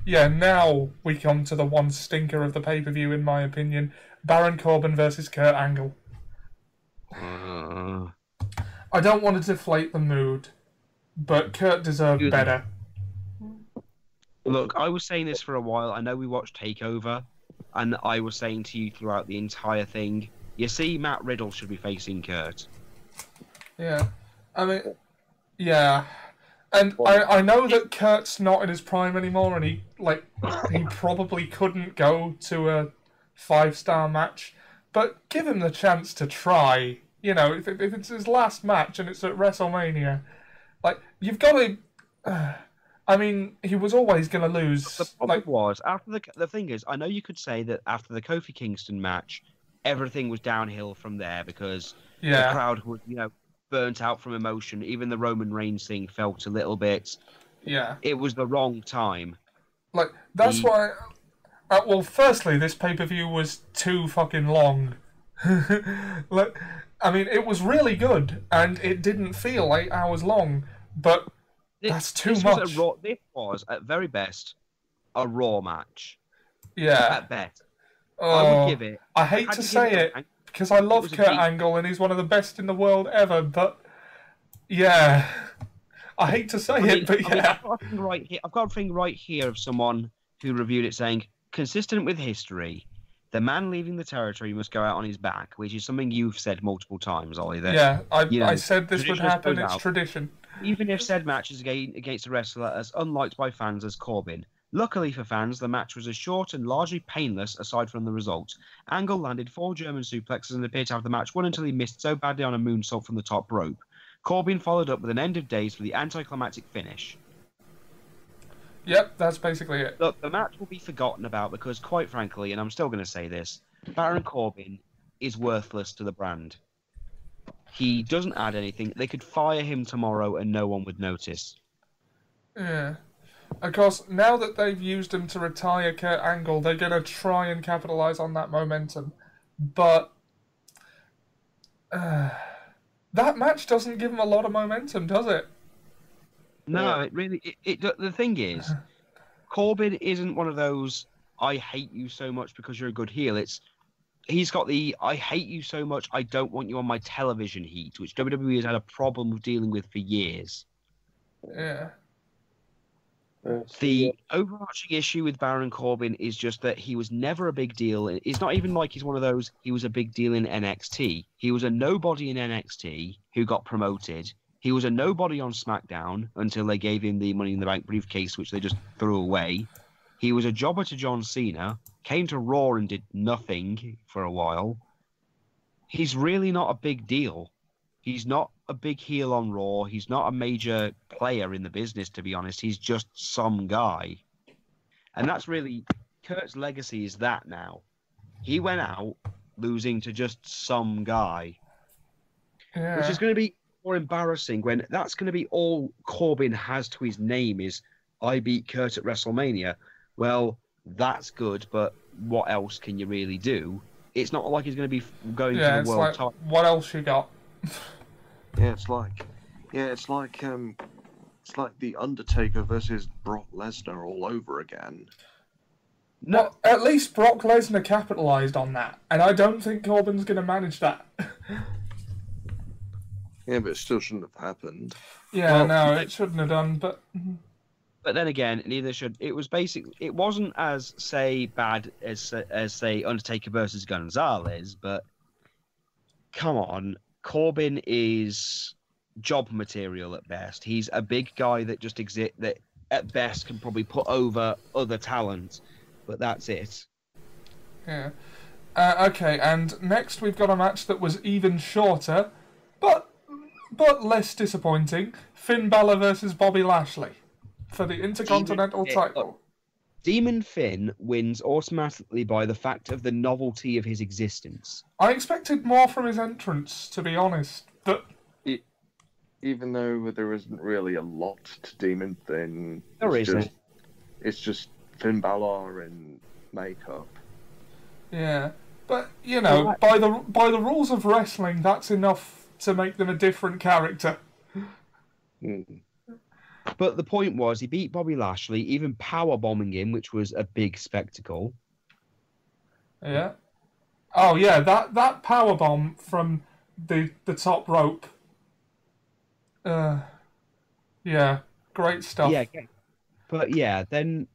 yeah, now we come to the one stinker of the pay-per-view, in my opinion. Baron Corbin versus Kurt Angle. I don't want to deflate the mood, but Kurt deserved better. Look, I was saying this for a while. I know we watched TakeOver, and I was saying to you throughout the entire thing, you see, Matt Riddle should be facing Kurt. Yeah. I mean, yeah. And I know that Kurt's not in his prime anymore, and he probably couldn't go to a 5-star match, but give him the chance to try. You know, if it's his last match and it's at WrestleMania, you've got to... I mean, he was always going to lose. The problem was, after the thing is, I know you could say that after the Kofi Kingston match, everything was downhill from there because the crowd was, burnt out from emotion. Even the Roman Reigns thing felt a little bit... Yeah. It was the wrong time. That's why... well, firstly, this pay-per-view was too fucking long. I mean, it was really good, and it didn't feel 8 hours long, but that's too much. This was, at very best, a Raw match. Yeah. At best. Oh, I would give it... I hate to say it, because I love Kurt Angle, and he's one of the best in the world ever, but... Yeah. I hate to say it, but yeah. I've got a thing right here of someone who reviewed it saying, consistent with history, the man leaving the territory must go out on his back, which is something you've said multiple times, Ollie. That, I said this would happen. It's tradition. Even if said match is against a wrestler as unliked by fans as Corbin. Luckily for fans, the match was as short and largely painless aside from the result. Angle landed 4 German suplexes and appeared to have the match won until he missed so badly on a moonsault from the top rope. Corbin followed up with an end of days for the anticlimactic finish. Yep, that's basically it. Look, the match will be forgotten about because, quite frankly, and I'm still going to say this, Baron Corbin is worthless to the brand. He doesn't add anything. They could fire him tomorrow and no one would notice. Yeah. Of course, now that they've used him to retire Kurt Angle, they're going to try and capitalise on that momentum. But... that match doesn't give him a lot of momentum, does it? No, it really... the thing is, Corbin isn't one of those, I hate you so much because you're a good heel. He's got the, I hate you so much, I don't want you on my television heat, which WWE has had a problem with dealing with for years. Yeah. The overarching issue with Baron Corbin is just that he was never a big deal. It's not even like he's one of those, he was a big deal in NXT. He was a nobody in NXT who got promoted. He was a nobody on SmackDown until they gave him the Money in the Bank briefcase, which they just threw away. He was a jobber to John Cena, came to Raw and did nothing for a while. He's really not a big deal. He's not a big heel on Raw. He's not a major player in the business, to be honest. He's just some guy. And that's really... Kurt's legacy is that now. He went out losing to just some guy. Yeah. Which is going to be more embarrassing when that's going to be all Corbin has to his name is, I beat Kurt at WrestleMania. Well, that's good, but what else can you really do? It's not like he's going to be going to the world title. What else you got? It's like the Undertaker versus Brock Lesnar all over again. No, well, at least Brock Lesnar capitalised on that, and I don't think Corbin's going to manage that. Yeah, but it still shouldn't have happened. Yeah, no, it shouldn't have done, but... But then again, neither should... It was basically... It wasn't as, say, bad as say, Undertaker versus Gonzalez, but... Come on. Corbin is job material at best. He's a big guy that just exists, that at best can probably put over other talent, but that's it. Yeah. Okay, and next we've got a match that was even shorter, but less disappointing. Finn Balor versus Bobby Lashley for the Intercontinental title. Demon Finn wins automatically by the fact of the novelty of his existence. I expected more from his entrance, to be honest, but even though there isn't really a lot to Demon Finn, it's just Finn Balor in makeup. Yeah, but you know, by the rules of wrestling, that's enough to make them a different character. But the point was, he beat Bobby Lashley, even powerbombing him, which was a big spectacle. Yeah. Oh yeah, that powerbomb from the top rope. Yeah, great stuff. Yeah, but yeah, then.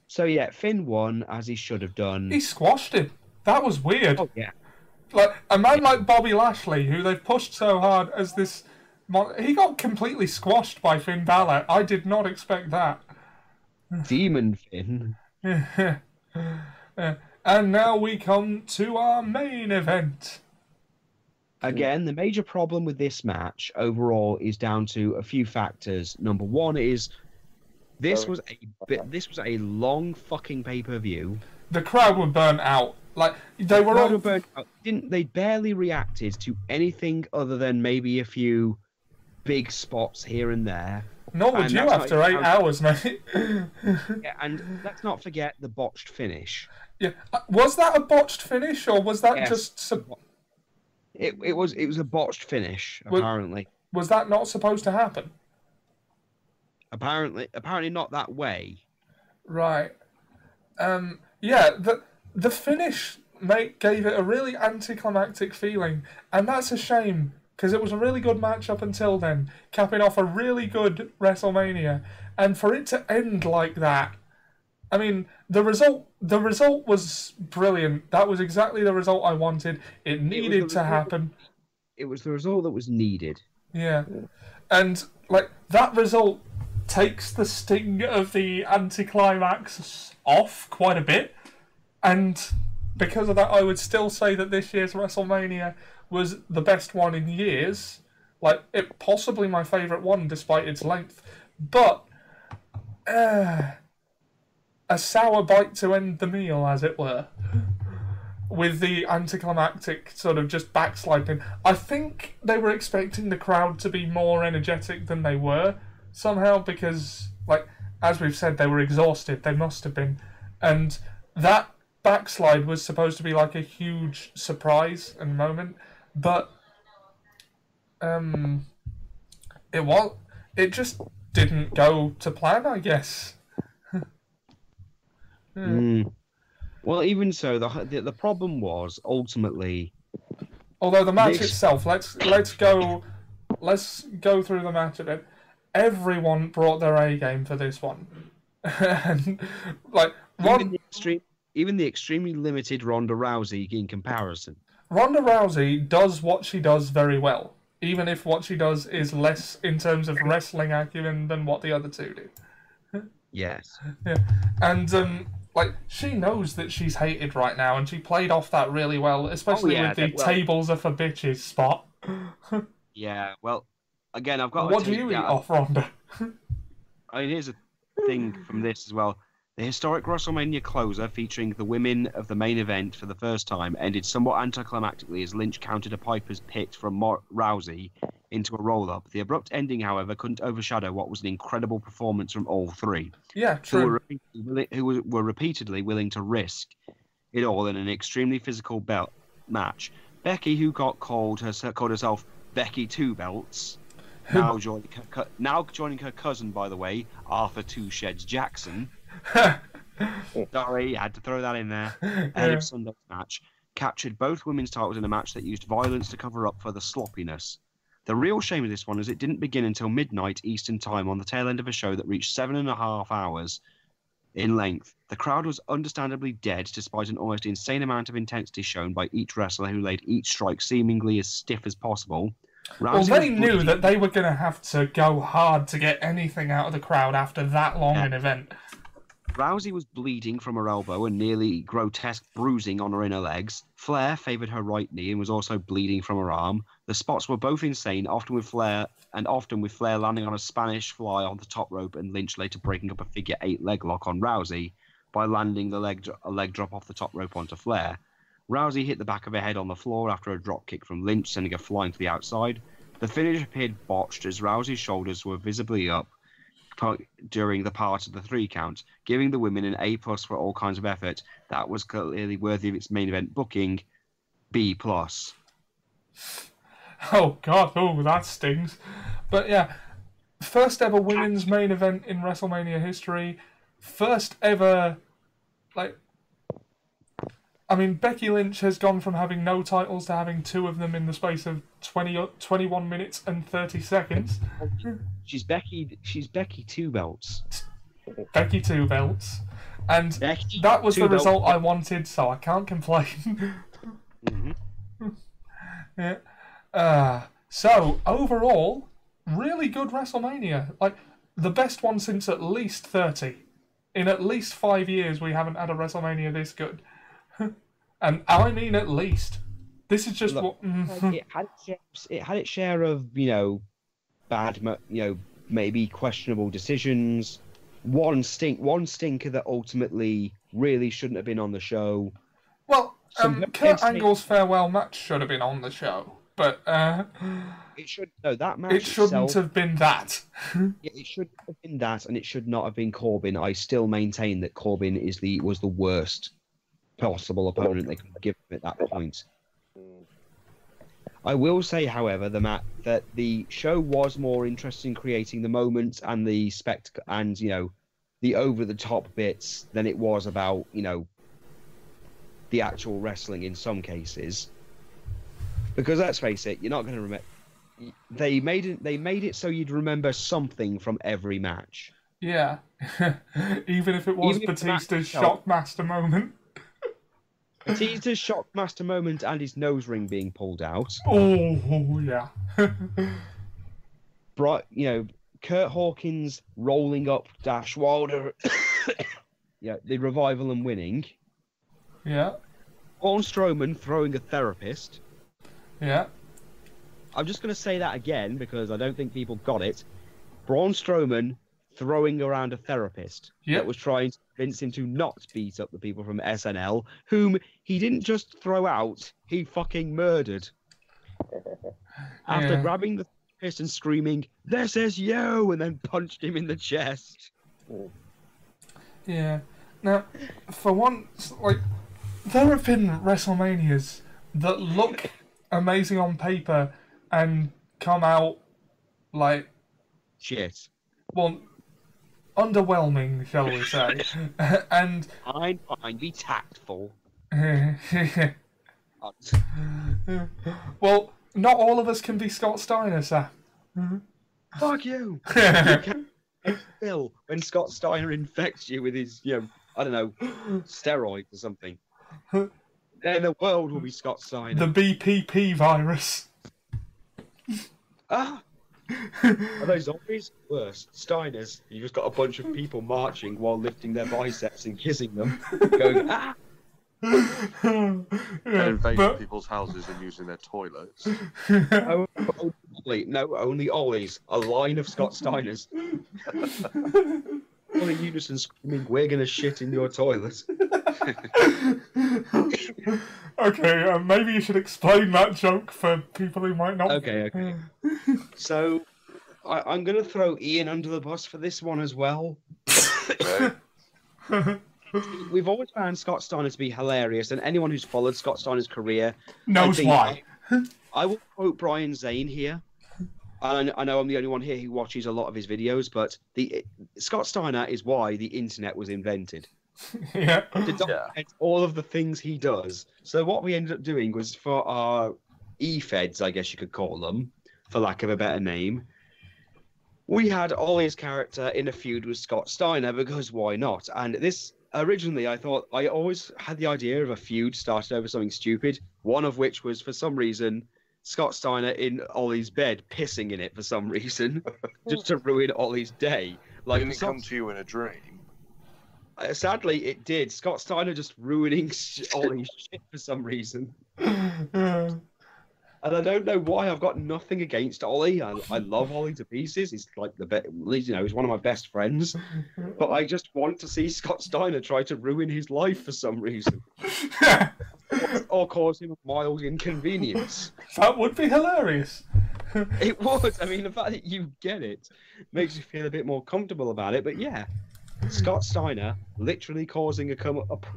So yeah, Finn won as he should have done. He squashed him. That was weird. Oh yeah. Like a man like Bobby Lashley, who they've pushed so hard as this, he got completely squashed by Finn Balor. I did not expect that. Demon Finn. And now we come to our main event. Again, the major problem with this match overall is down to a few factors. Number one is this was a long fucking pay-per-view. The crowd were burnt out. Like they were all burnt out. They barely reacted to anything other than maybe a few big spots here and there. Nor would you after 8 hours, mate. Yeah, and let's not forget the botched finish. Yeah, was that a botched finish or was that just? It was a botched finish. Apparently, was that not supposed to happen? Apparently not that way. Right. Yeah. The finish, mate, gave it a really anticlimactic feeling, and that's a shame because it was a really good match up until then, capping off a really good WrestleMania, and for it to end like that. I mean, the result was brilliant. That was exactly the result I wanted. It needed to happen. It was the result that was needed. Yeah. And, like, that result takes the sting of the anticlimax off quite a bit. And because of that, I would still say that this year's WrestleMania was the best one in years. Like, it possibly my favourite one, despite its length. But, a sour bite to end the meal, as it were, with the anticlimactic sort of just backsliding. I think they were expecting the crowd to be more energetic than they were, somehow, because, like, as we've said, they were exhausted. They must have been. And that backslide was supposed to be like a huge surprise and moment, but it just didn't go to plan, I guess. Well, even so, the problem was ultimately. Although the match itself, let's go through the match a bit. Everyone brought their A game for this one, and like even the extremely limited Ronda Rousey in comparison. Ronda Rousey does what she does very well, even if what she does is less in terms of wrestling acumen than what the other two do. Yes. Yeah, and like, she knows that she's hated right now, and she played off that really well, especially with the tables are for bitches spot. Yeah, well, again, I've got. What do you eat off, Ronda? I mean, here's a thing from this as well. The historic WrestleMania closer, featuring the women of the main event for the first time, ended somewhat anticlimactically as Lynch countered a Piper's Pit from Rousey into a roll-up. The abrupt ending, however, couldn't overshadow what was an incredible performance from all three. Yeah, true. Who were repeatedly willing to risk it all in an extremely physical belt match. Becky, who called herself Becky Two Belts, now joining her cousin, by the way, Arthur Two Sheds Jackson. Sorry, I had to throw that in there. Ahead of Sunday's match, captured both women's titles in a match that used violence to cover up for the sloppiness. The real shame of this one is it didn't begin until midnight Eastern Time on the tail end of a show that reached 7.5 hours in length. The crowd was understandably dead, despite an almost insane amount of intensity shown by each wrestler who laid each strike seemingly as stiff as possible. Well, they knew that they were going to have to go hard to get anything out of the crowd after that long an event. Rousey was bleeding from her elbow and nearly grotesque bruising on her inner legs. Flair favoured her right knee and was also bleeding from her arm. The spots were both insane, often with Flair landing on a Spanish fly on the top rope and Lynch later breaking up a figure 8 leg lock on Rousey by landing a leg drop off the top rope onto Flair. Rousey hit the back of her head on the floor after a drop kick from Lynch, sending her flying to the outside. The finish appeared botched as Rousey's shoulders were visibly up during the part of the 3 count, giving the women an A+ for all kinds of effort. That was clearly worthy of its main event booking, B+. Oh god, oh that stings. But yeah, first ever women's main event in WrestleMania history. First ever, Becky Lynch has gone from having no titles to having 2 of them in the space of 21 minutes and 30 seconds. She's Becky 2 belts. Becky 2 belts. And Becky that was the result belts. I wanted, so I can't complain. Yeah. So, overall, really good WrestleMania. The best one since at least 30. In at least 5 years, we haven't had a WrestleMania this good. And I mean at least. This is just Look, it had its share of, bad, maybe questionable decisions. One stinker that ultimately really shouldn't have been on the show. Well, Kurt Angle's farewell match should have been on the show, but that match it shouldn't have been that. It should have been that, and it should not have been Corbin. I still maintain that Corbin was the worst possible opponent they could have given him at that point. I will say, however, that the show was more interested in creating the moments and the spectacle and, the over-the-top bits than it was about, the actual wrestling in some cases. Because let's face it, you're not going to remember. They made it so you'd remember something from every match. Yeah, even if it was Batista's Shockmaster moment. Batista's Shockmaster moment and his nose ring being pulled out. Oh yeah. Kurt Hawkins rolling up Dash Wilder. Yeah, the revival and winning. Yeah. Braun Strowman throwing a therapist. Yeah. I'm just going to say that again because I don't think people got it. Braun Strowman throwing around a therapist that was trying to convince him to not beat up the people from SNL, whom he didn't just throw out, he fucking murdered. After grabbing the therapist and screaming, "This is you!" and then punched him in the chest. Yeah. Now, for once, there have been WrestleManias that look amazing on paper and come out shit. Well, underwhelming, shall we say? And fine, be tactful. Well, not all of us can be Scott Steiner, sir. Fuck you. Bill, when Scott Steiner infects you with his, steroids or something, then the world will be Scott Steiner. The BPP virus. Are those zombies? Worse. Steiners. You just got a bunch of people marching while lifting their biceps and kissing them, going ah. And invading people's houses and using their toilets. Only Ollie's. A line of Scott Steiners. All in unison screaming, "We're gonna shit in your toilet." Okay, maybe you should explain that joke for people who might not. Okay. So, I'm going to throw Ian under the bus for this one as well. We've always found Scott Steiner to be hilarious, and anyone who's followed Scott Steiner's career knows why. I will quote Brian Zane here. And I know I'm the only one here who watches a lot of his videos, but Scott Steiner is why the internet was invented. Yeah. To document all of the things he does. So what we ended up doing was for our E-Feds, I guess you could call them, for lack of a better name, we had Ollie's character in a feud with Scott Steiner because why not? And this, originally, I always had the idea of a feud started over something stupid, one of which was, for some reason, Scott Steiner in Ollie's bed, pissing in it for some reason, just to ruin Ollie's day. Didn't it come to you in a dream? Sadly, it did. Scott Steiner just ruining Ollie's shit for some reason. And I don't know why. I've got nothing against Ollie. I love Ollie to pieces. He's like the best, he's one of my best friends. But I just want to see Scott Steiner try to ruin his life for some reason, or cause him a mild inconvenience. That would be hilarious. It would. I mean, the fact that you get it makes you feel a bit more comfortable about it. But yeah, Scott Steiner literally causing a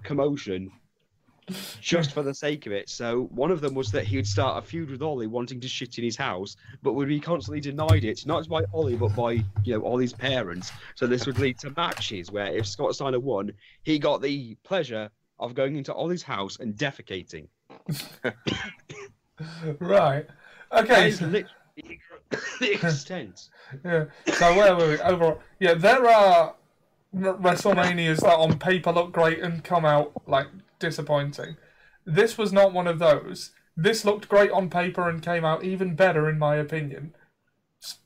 commotion just for the sake of it. So one of them was that he would start a feud with Ollie, wanting to shit in his house, but would be constantly denied it, not just by Ollie, but by Ollie's parents. So this would lead to matches where if Scott Steiner won, he got the pleasure of going into Ollie's house and defecating. Right. Okay. That is literally the extent. Yeah. So where were we? Overall, yeah, there are WrestleManias that on paper look great and come out like disappointing. This was not one of those. This looked great on paper and came out even better in my opinion.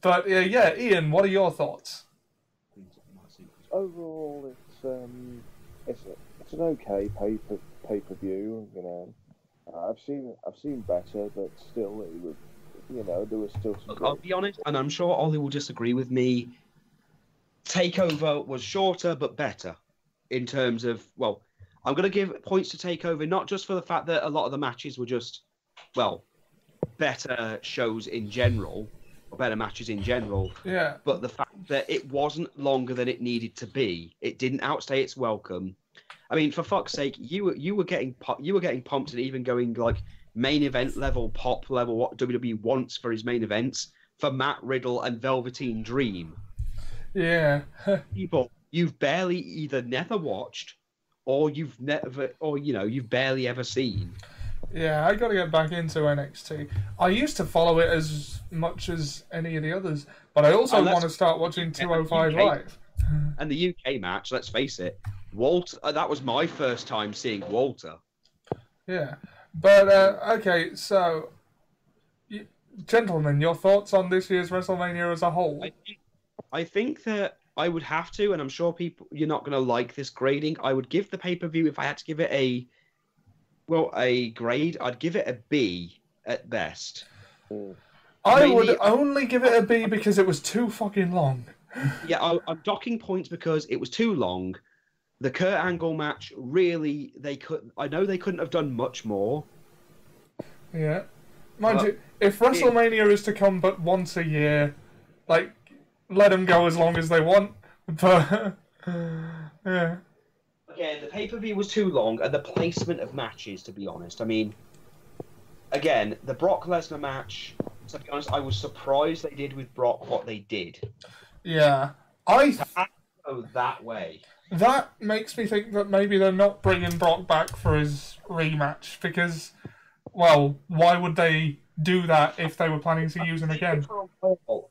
But yeah, Ian, what are your thoughts? Overall, it's an okay pay-per-view. I've seen better, but still, it was, there was still some. Look, I'll be honest, and I'm sure Ollie will disagree with me. Takeover was shorter but better in terms of, well, I'm going to give points to Takeover, not just for the fact that a lot of the matches were just, well, better shows in general, or better matches in general. Yeah. But the fact that it wasn't longer than it needed to be. It didn't outstay its welcome. I mean, for fuck's sake, you were getting pumped and even going like main event level, pop level, what WWE wants for his main events for Matt Riddle and Velveteen Dream. Yeah. People you've barely either never watched or you've barely ever seen. Yeah, I got to get back into NXT. I used to follow it as much as any of the others, but I also want to start watching 205 Live. And the UK match, let's face it, Walter. That was my first time seeing Walter. Yeah, but okay, so gentlemen, your thoughts on this year's WrestleMania as a whole? I think that I would have to, and I'm sure you're not going to like this grading. I would give the pay-per-view, if I had to give it a grade, I'd give it a B at best. I would only give it a B because it was too fucking long. Yeah, I'm docking points because it was too long. The Kurt Angle match, really, I know they couldn't have done much more. Yeah. Mind you, if WrestleMania is to come but once a year, like, let them go as long as they want. But, yeah. Again, the pay-per-view was too long, and the placement of matches, to be honest. I mean, again, the Brock Lesnar match, to be honest, I was surprised they did with Brock what they did. Yeah. Go that way. That makes me think that maybe they're not bringing Brock back for his rematch, because, well, why would they do that if they were planning to use him again?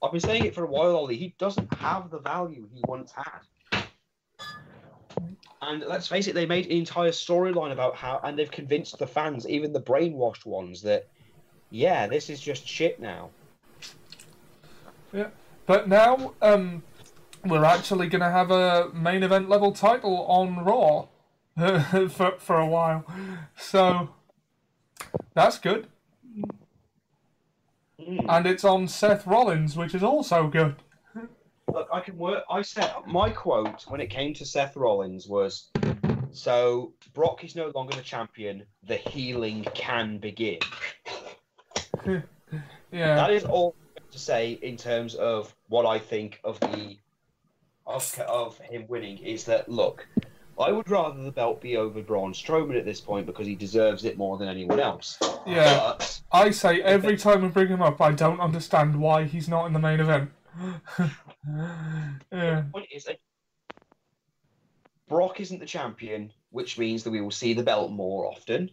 I've been saying it for a while, Ollie. He doesn't have the value he once had. And let's face it, they made an entire storyline about how, and they've convinced the fans, even the brainwashed ones, that, yeah, this is just shit now. Yeah, but now we're actually going to have a main event level title on Raw for a while. So that's good. And it's on Seth Rollins, which is also good. Look, I said my quote when it came to Seth Rollins was, "So Brock is no longer the champion. The healing can begin." Yeah, that is all I have to say in terms of what I think of him winning. Is that, look, I would rather the belt be over Braun Strowman at this point because he deserves it more than anyone else. Yeah, but I say every time we bring him up, I don't understand why he's not in the main event. Yeah. The point is, Brock isn't the champion, which means that we will see the belt more often.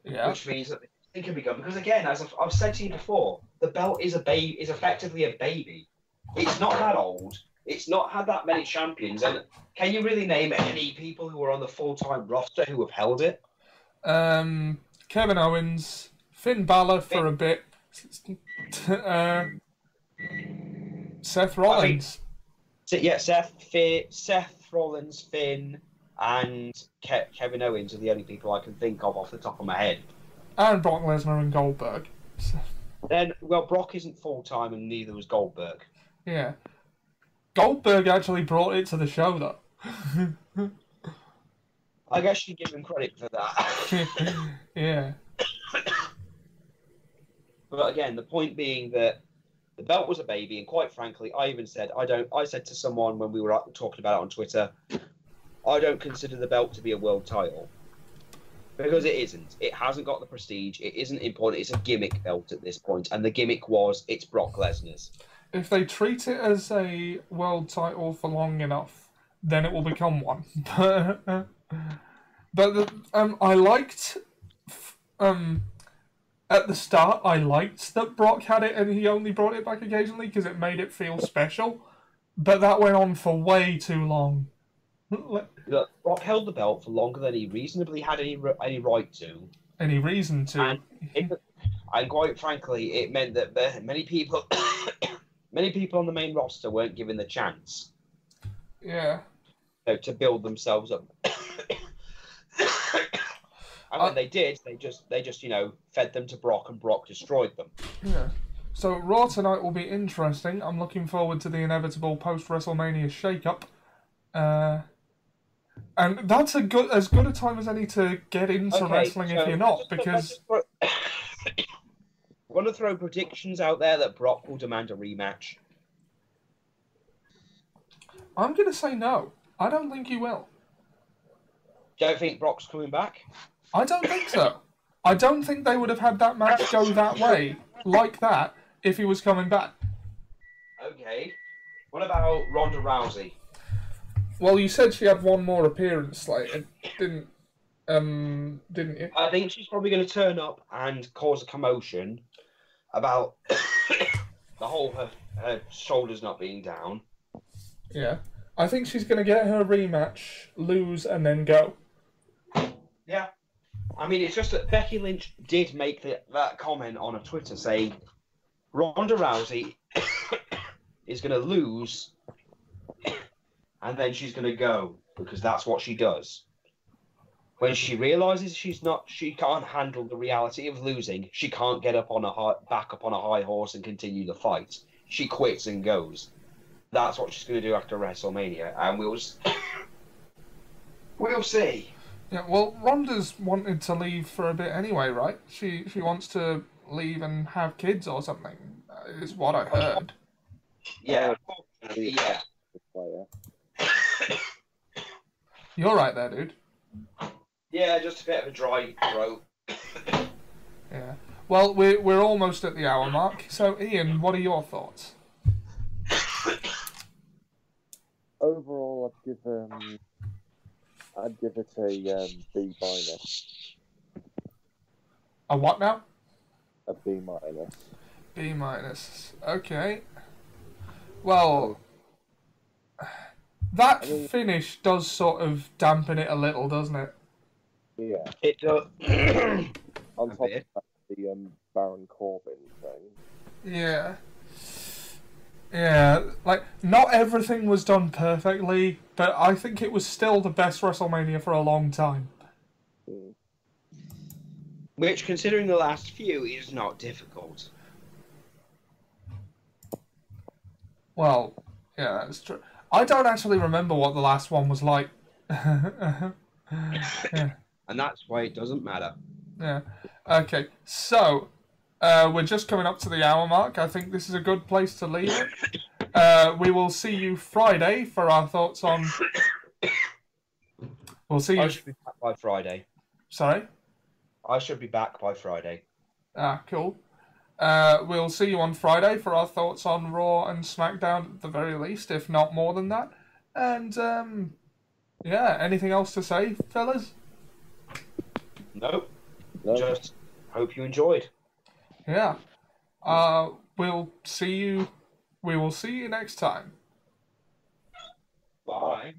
Yeah. Which means that it can be good because, again, as I've said to you before, the belt is effectively a baby. It's not that old. It's not had that many champions. And can you really name any people who are on the full-time roster who have held it? Kevin Owens, Finn Balor for a bit. Seth Rollins. Yeah, Seth Rollins, Finn. and Kevin Owens are the only people I can think of off the top of my head. And Brock Lesnar and Goldberg. Then, well, Brock isn't full-time and neither was Goldberg. Yeah. Goldberg actually brought it to the show, though. I guess you give him credit for that. Yeah. But again, the point being that the belt was a baby, and quite frankly, I even said I said to someone when we were talking about it on Twitter, I don't consider the belt to be a world title because it isn't. It hasn't got the prestige. It isn't important. It's a gimmick belt at this point, and the gimmick was it's Brock Lesnar's. If they treat it as a world title for long enough, then it will become one. But I liked. At the start, I liked that Brock had it and he only brought it back occasionally because it made it feel special. But that went on for way too long. Look, Brock held the belt for longer than he reasonably had any right to. Any reason to. And quite frankly, it meant that many people on the main roster weren't given the chance. Yeah. To build themselves up. And when they did, they just fed them to Brock, and Brock destroyed them. Yeah. So Raw tonight will be interesting. I'm looking forward to the inevitable post-WrestleMania shake-up. And that's as good a time as any to get into wrestling if you're not, because... I want to throw predictions out there that Brock will demand a rematch. I'm going to say no. I don't think he will. Don't think Brock's coming back? I don't think so. I don't think they would have had that match go that way, like that, if he was coming back. Okay. What about Ronda Rousey? Well, you said she had one more appearance slated, didn't you? I think she's probably going to turn up and cause a commotion about the whole her shoulders not being down. Yeah. I think she's going to get her rematch, lose, and then go. Yeah. I mean, it's just that Becky Lynch did make that comment on a Twitter saying Ronda Rousey is going to lose and then she's going to go because that's what she does. When she realizes she can't handle the reality of losing, she can't get back up on a high horse and continue the fight. She quits and goes. That's what she's going to do after WrestleMania, and we'll see. Yeah, well, Ronda's wanted to leave for a bit anyway, right? She wants to leave and have kids or something, is what I heard. Yeah. Yeah. You're right there, dude. Yeah, just a bit of a dry throat. Yeah. Well, we're almost at the hour mark, so Ian, what are your thoughts? Overall, I'd give it a B-. A what now? A B-. B-. Okay. Well, that finish does sort of dampen it a little, doesn't it? Yeah. It does. On top of that, the Baron Corbin thing. Yeah. Yeah, like, not everything was done perfectly, but I think it was still the best WrestleMania for a long time. Which, considering the last few, is not difficult. Well, yeah, that's true. I don't actually remember what the last one was like. Yeah. And that's why it doesn't matter. Yeah. Okay, so, we're just coming up to the hour mark. I think this is a good place to leave it. We will see you Friday for our thoughts on... We'll see you... I should be back by Friday. Sorry? I should be back by Friday. Ah, cool. We'll see you on Friday for our thoughts on Raw and SmackDown at the very least, if not more than that. And, yeah, anything else to say, fellas? Nope. Just hope you enjoyed. Yeah. We will see you next time. Bye.